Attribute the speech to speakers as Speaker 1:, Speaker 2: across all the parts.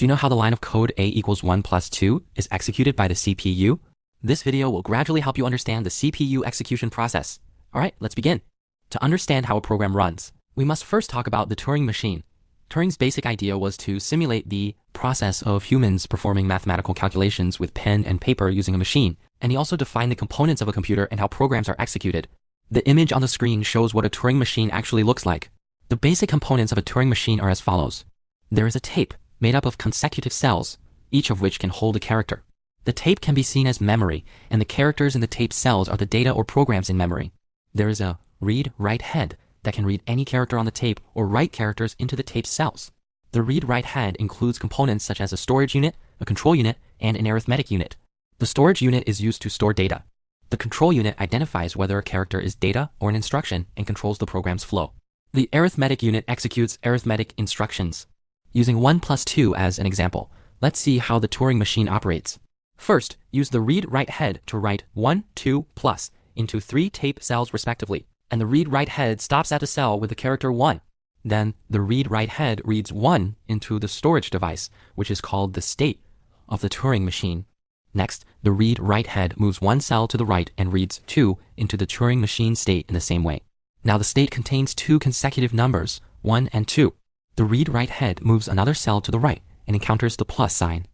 Speaker 1: Do you know how the line of code a equals 1 plus 2 is executed by the CPU? This video will gradually help you understand the CPU execution process. Alright, let's begin. To understand how a program runs, we must first talk about the Turing machine. Turing's basic idea was to simulate the process of humans performing mathematical calculations with pen and paper using a machine, and he also defined the components of a computer and how programs are executed. The image on the screen shows what a Turing machine actually looks like. The basic components of a Turing machine are as follows. There is a tape made up of consecutive cells, each of which can hold a character. The tape can be seen as memory, and the characters in the tape cells are the data or programs in memory. There is a read-write head that can read any character on the tape or write characters into the tape cells. The read-write head includes components such as a storage unit, a control unit, and an arithmetic unit. The storage unit is used to store data. The control unit identifies whether a character is data or an instruction and controls the program's flow. The arithmetic unit executes arithmetic instructions. Using 1 plus 2 as an example, let's see how the Turing machine operates. First, use the read-write head to write 1, 2, plus into 3 tape cells respectively, and the read-write head stops at a cell with the character 1. Then, the read-write head reads 1 into the storage device, which is called the state of the Turing machine. Next, the read-write head moves 1 cell to the right and reads 2 into the Turing machine state in the same way. Now the state contains 2 consecutive numbers, 1 and 2. The read-write head moves another cell to the right and encounters the plus sign.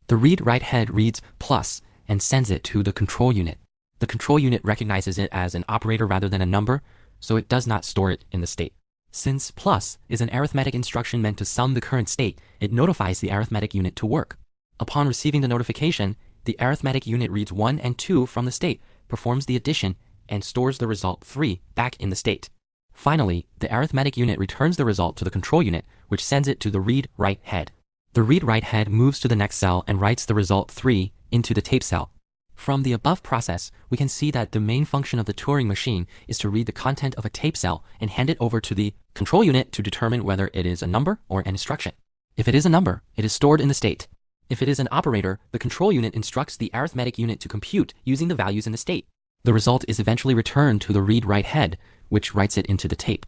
Speaker 1: The read-write head reads plus and sends it to the control unit. The control unit recognizes it as an operator rather than a number, so it does not store it in the state. Since plus is an arithmetic instruction meant to sum the current state, it notifies the arithmetic unit to work. Upon receiving the notification, the arithmetic unit reads 1 and 2 from the state, performs the addition, and stores the result 3 back in the state. Finally, the arithmetic unit returns the result to the control unit, which sends it to the read-write head. The read-write head moves to the next cell and writes the result 3 into the tape cell. From the above process, we can see that the main function of the Turing machine is to read the content of a tape cell and hand it over to the control unit to determine whether it is a number or an instruction. If it is a number, it is stored in the state. If it is an operator, the control unit instructs the arithmetic unit to compute using the values in the state. The result is eventually returned to the read-write head, which writes it into the tape.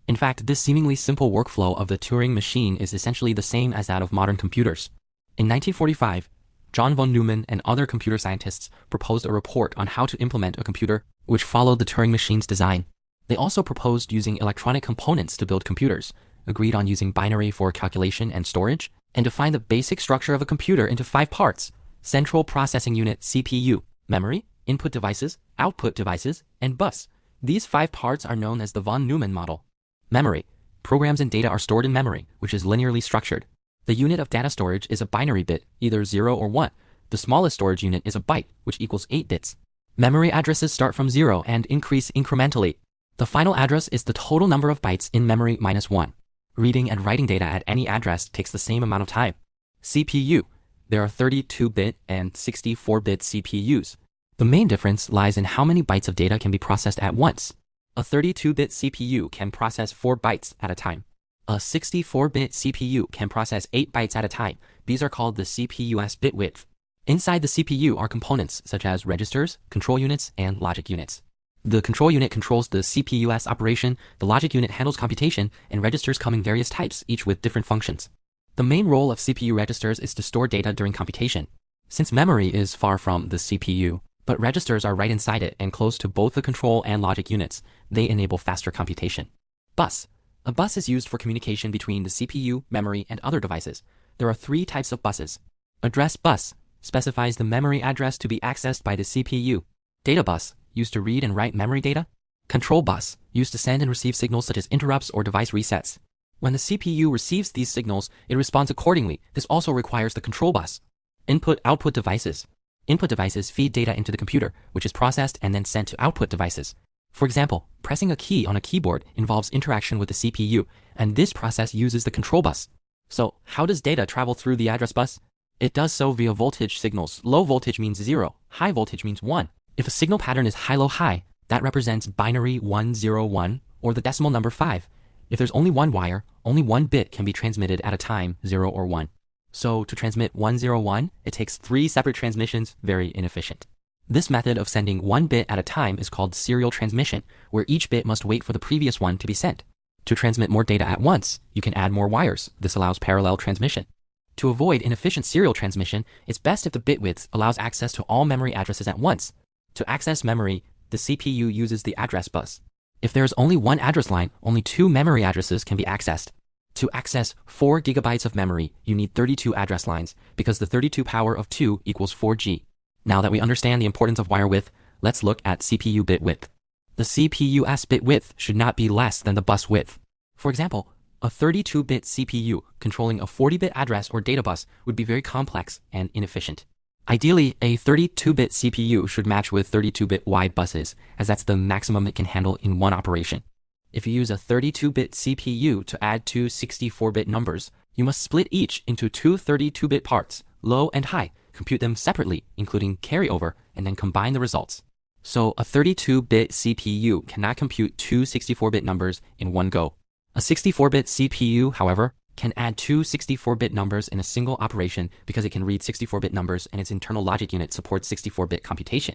Speaker 1: In fact, this seemingly simple workflow of the Turing machine is essentially the same as that of modern computers. In 1945, John von Neumann and other computer scientists proposed a report on how to implement a computer which followed the Turing machine's design. They also proposed using electronic components to build computers, agreed on using binary for calculation and storage, and defined the basic structure of a computer into 5 parts: central processing unit CPU, memory, input devices, output devices, and bus. These 5 parts are known as the von Neumann model. Memory. Programs and data are stored in memory, which is linearly structured. The unit of data storage is a binary bit, either 0 or 1. The smallest storage unit is a byte, which equals 8 bits. Memory addresses start from 0 and increase incrementally. The final address is the total number of bytes in memory minus 1. Reading and writing data at any address takes the same amount of time. CPU. There are 32-bit and 64-bit CPUs. The main difference lies in how many bytes of data can be processed at once. A 32-bit CPU can process 4 bytes at a time. A 64-bit CPU can process 8 bytes at a time. These are called the CPU's bit width. Inside the CPU are components such as registers, control units, and logic units. The control unit controls the CPU's operation, the logic unit handles computation, and registers come in various types, each with different functions. The main role of CPU registers is to store data during computation. Since memory is far from the CPU, but registers are right inside it and close to both the control and logic units, they enable faster computation. Bus. A bus is used for communication between the CPU, memory, and other devices. There are 3 types of buses. Address bus specifies the memory address to be accessed by the CPU. Data bus, used to read and write memory data. Control bus, used to send and receive signals such as interrupts or device resets. When the CPU receives these signals, it responds accordingly. This also requires the control bus. Input-output devices. Input devices feed data into the computer, which is processed and then sent to output devices. For example, pressing a key on a keyboard involves interaction with the CPU, and this process uses the control bus. So, how does data travel through the address bus? It does so via voltage signals. Low voltage means 0, high voltage means 1. If a signal pattern is high-low-high, that represents binary 101 or the decimal number 5. If there's only one wire, only one bit can be transmitted at a time, 0 or 1. So to transmit 101, it takes 3 separate transmissions, very inefficient. This method of sending 1 bit at a time is called serial transmission, where each bit must wait for the previous one to be sent. To transmit more data at once, you can add more wires. This allows parallel transmission. To avoid inefficient serial transmission, it's best if the bit width allows access to all memory addresses at once. To access memory, the CPU uses the address bus. If there is only one address line, only 2 memory addresses can be accessed. To access 4 gigabytes of memory, you need 32 address lines, because the 32 power of 2 equals 4G. Now that we understand the importance of wire width, let's look at CPU bit width. The CPU's bit width should not be less than the bus width. For example, a 32-bit CPU controlling a 40-bit address or data bus would be very complex and inefficient. Ideally, a 32-bit CPU should match with 32-bit wide buses, as that's the maximum it can handle in one operation. If you use a 32-bit CPU to add 2 64-bit numbers, you must split each into 2 32-bit parts, low and high, compute them separately, including carryover, and then combine the results. So a 32-bit CPU cannot compute 2 64-bit numbers in one go. A 64-bit CPU, however, can add 2 64-bit numbers in a single operation because it can read 64-bit numbers and its internal logic unit supports 64-bit computation.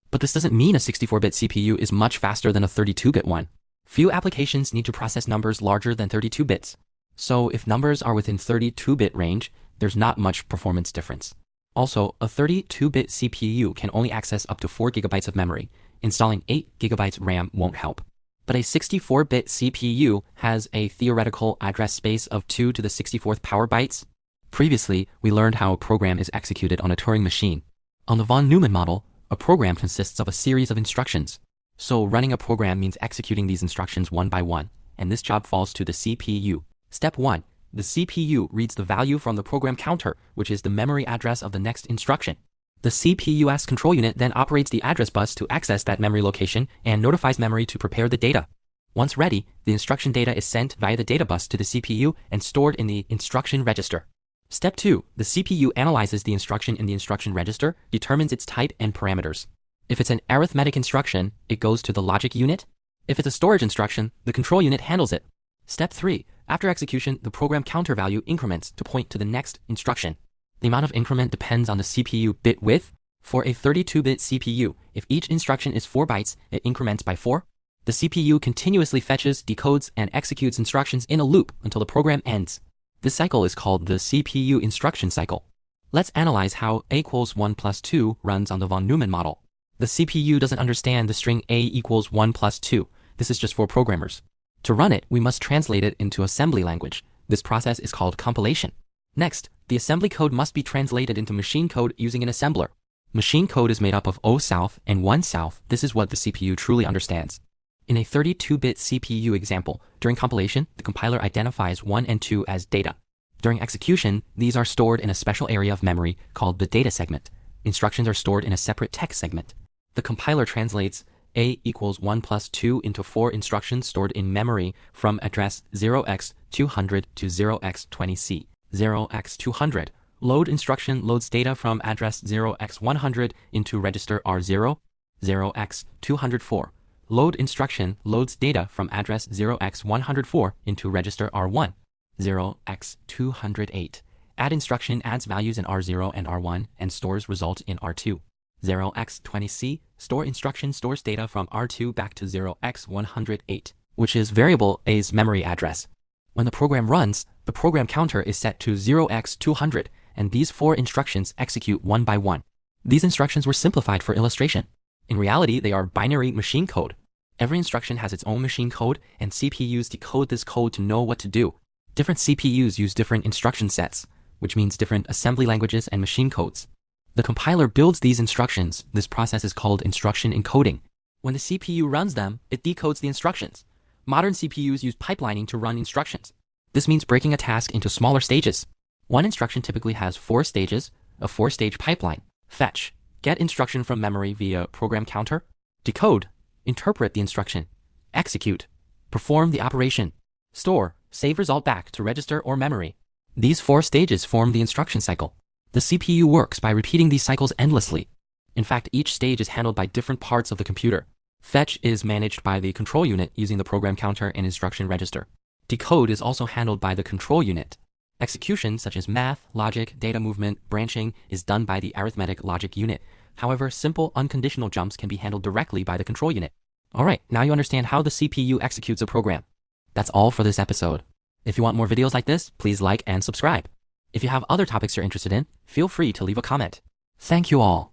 Speaker 1: But this doesn't mean a 64-bit CPU is much faster than a 32-bit one. Few applications need to process numbers larger than 32 bits. So if numbers are within 32-bit range, there's not much performance difference. Also, a 32-bit CPU can only access up to 4 gigabytes of memory. Installing 8 gigabytes RAM won't help. But a 64-bit CPU has a theoretical address space of 2 to the 64th power bytes. Previously, we learned how a program is executed on a Turing machine. On the von Neumann model, a program consists of a series of instructions. So running a program means executing these instructions one by one, and this job falls to the CPU. Step 1. The CPU reads the value from the program counter, which is the memory address of the next instruction. The CPU's control unit then operates the address bus to access that memory location and notifies memory to prepare the data. Once ready, the instruction data is sent via the data bus to the CPU and stored in the instruction register. Step 2. The CPU analyzes the instruction in the instruction register, determines its type and parameters. If it's an arithmetic instruction, it goes to the logic unit. If it's a storage instruction, the control unit handles it. Step 3. After execution, the program counter value increments to point to the next instruction. The amount of increment depends on the CPU bit width. For a 32-bit CPU, if each instruction is 4 bytes, it increments by 4. The CPU continuously fetches, decodes, and executes instructions in a loop until the program ends. This cycle is called the CPU instruction cycle. Let's analyze how A equals 1 plus 2 runs on the von Neumann model. The CPU doesn't understand the string A equals 1 plus 2. This is just for programmers. To run it, we must translate it into assembly language. This process is called compilation. Next, the assembly code must be translated into machine code using an assembler. Machine code is made up of O south and 1 south. This is what the CPU truly understands. In a 32-bit CPU example, during compilation, the compiler identifies 1 and 2 as data. During execution, these are stored in a special area of memory called the data segment. Instructions are stored in a separate text segment. The compiler translates A equals 1 plus 2 into 4 instructions stored in memory from address 0x200 to 0x20c. 0x200. Load instruction loads data from address 0x100 into register R0. 0x204. Load instruction loads data from address 0x104 into register R1. 0x208. Add instruction adds values in R0 and R1 and stores result in R2. 0x20c. Store instruction stores data from R2 back to 0x108, which is variable A's memory address. When the program runs, the program counter is set to 0x200, and these 4 instructions execute one by one. These instructions were simplified for illustration. In reality, they are binary machine code. Every instruction has its own machine code, and CPUs decode this code to know what to do. Different CPUs use different instruction sets, which means different assembly languages and machine codes. The compiler builds these instructions. This process is called instruction encoding. When the CPU runs them, it decodes the instructions. Modern CPUs use pipelining to run instructions. This means breaking a task into smaller stages. One instruction typically has 4 stages, a 4-stage pipeline. Fetch, get instruction from memory via program counter. Decode, interpret the instruction. Execute, perform the operation. Store, save result back to register or memory. These 4 stages form the instruction cycle. The CPU works by repeating these cycles endlessly. In fact, each stage is handled by different parts of the computer. Fetch is managed by the control unit using the program counter and instruction register. Decode is also handled by the control unit. Execution, such as math, logic, data movement, branching, is done by the arithmetic logic unit. However, simple unconditional jumps can be handled directly by the control unit. Alright, now you understand how the CPU executes a program. That's all for this episode. If you want more videos like this, please like and subscribe. If you have other topics you're interested in, feel free to leave a comment. Thank you all.